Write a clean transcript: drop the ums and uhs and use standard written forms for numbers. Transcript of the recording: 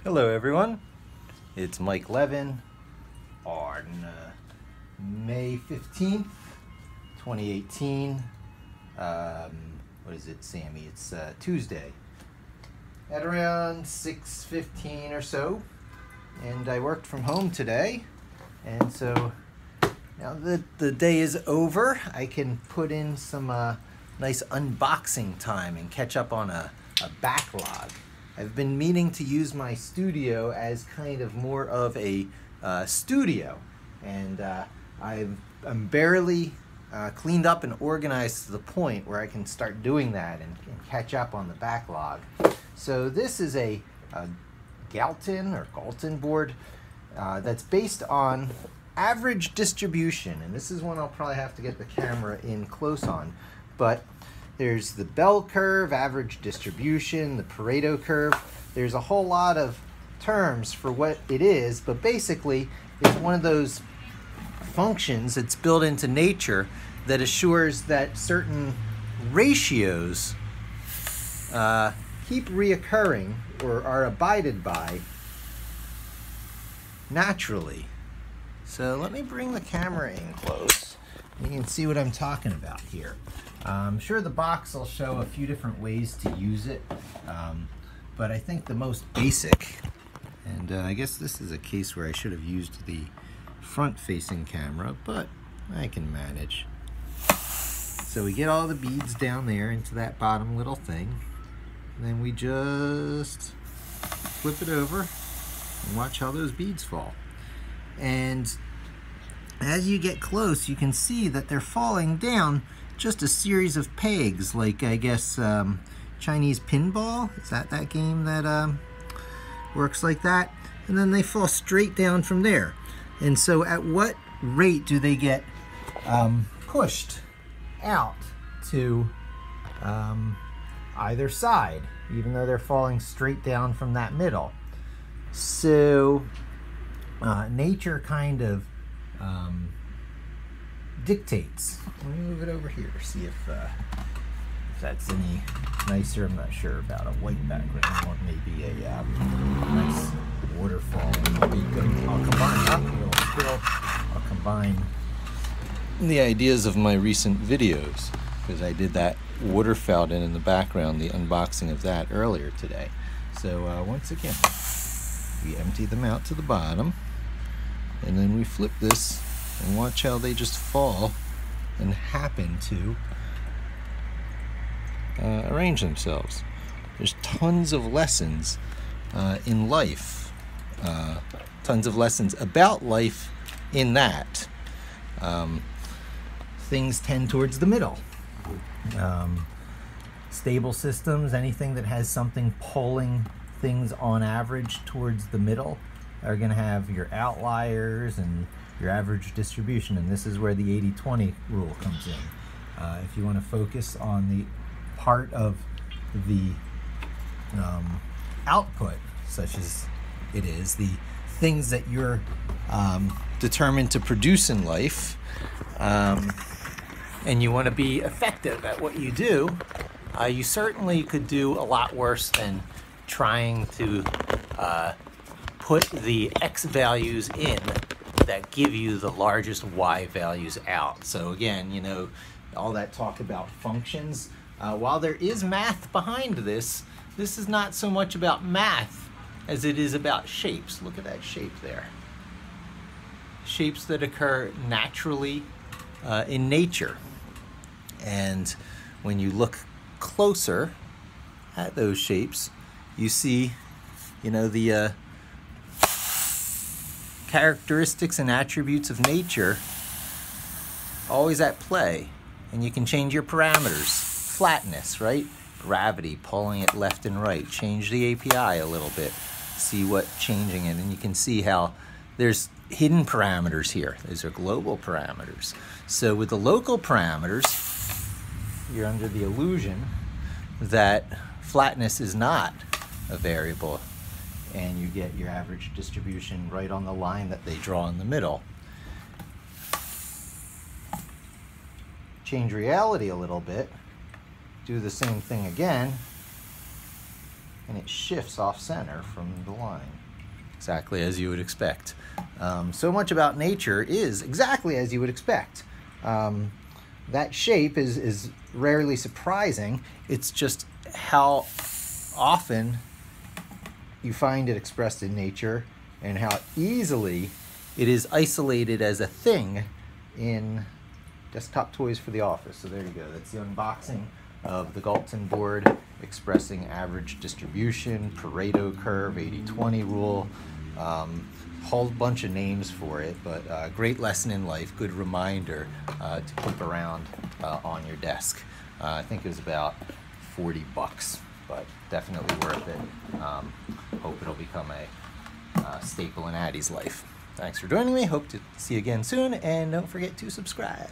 Hello everyone, it's Mike Levin on May 15th, 2018. What is it, Sammy? It's Tuesday at around 6:15 or so, and I worked from home today, and so now that the day is over, I can put in some nice unboxing time and catch up on a backlog. I've been meaning to use my studio as kind of more of a studio, and I'm barely cleaned up and organized to the point where I can start doing that and catch up on the backlog. So this is a Galton board that's based on average distribution, and this is one I'll probably have to get the camera in close on, but there's the bell curve, average distribution, the Pareto curve. There's a whole lot of terms for what it is, but basically it's one of those functions that's built into nature that assures that certain ratios keep reoccurring or are abided by naturally. So let me bring the camera in close. You can see what I'm talking about here. I'm sure the box will show a few different ways to use it, but I think the most basic, and I guess this is a case where I should have used the front-facing camera, but I can manage. So we get all the beads down there into that bottom little thing, and then we just flip it over and watch how those beads fall. And as you get close, you can see that they're falling down just a series of pegs, like I guess Chinese pinball. Is that game that works like that? And then they fall straight down from there. And so at what rate do they get pushed out to either side, even though they're falling straight down from that middle? So nature kind of dictates. Let me move it over here, see if that's any nicer. I'm not sure about a white background, or maybe a nice waterfall. I'll combine the ideas of my recent videos, because I did that water fountain in the background, the unboxing of that earlier today. So once again, we empty them out to the bottom, and then we flip this and watch how they just fall and happen to arrange themselves. There's tons of lessons in life, tons of lessons about life in that. Things tend towards the middle. Stable systems, anything that has something pulling things on average towards the middle, are going to have your outliers and your average distribution, and this is where the 80-20 rule comes in. If you want to focus on the part of the output, such as it is, the things that you're determined to produce in life, and you want to be effective at what you do, you certainly could do a lot worse than trying to put the X values in that give you the largest Y values out. So again, you know, all that talk about functions, while there is math behind this, this is not so much about math as it is about shapes. Look at that shape there. Shapes that occur naturally in nature. And when you look closer at those shapes, you see, you know, the characteristics and attributes of nature always at play, and you can change your parameters. Flatness, right? Gravity, pulling it left and right. Change the API a little bit, see what changing it, and you can see how there's hidden parameters here. Those are global parameters. So with the local parameters, you're under the illusion that flatness is not a variable, and you get your average distribution right on the line that they draw in the middle. Change reality a little bit, do the same thing again, and it shifts off center from the line. Exactly as you would expect. So much about nature is exactly as you would expect. That shape is rarely surprising. It's just how often you find it expressed in nature and how easily it is isolated as a thing in desktop toys for the office. So there you go. That's the unboxing of the Galton board expressing average distribution, Pareto curve, 80-20 rule. Whole bunch of names for it, but great lesson in life, good reminder to keep around on your desk. I think it was about $40, but definitely worth it. Hope it'll become a staple in Addie's life. Thanks for joining me. Hope to see you again soon, and don't forget to subscribe.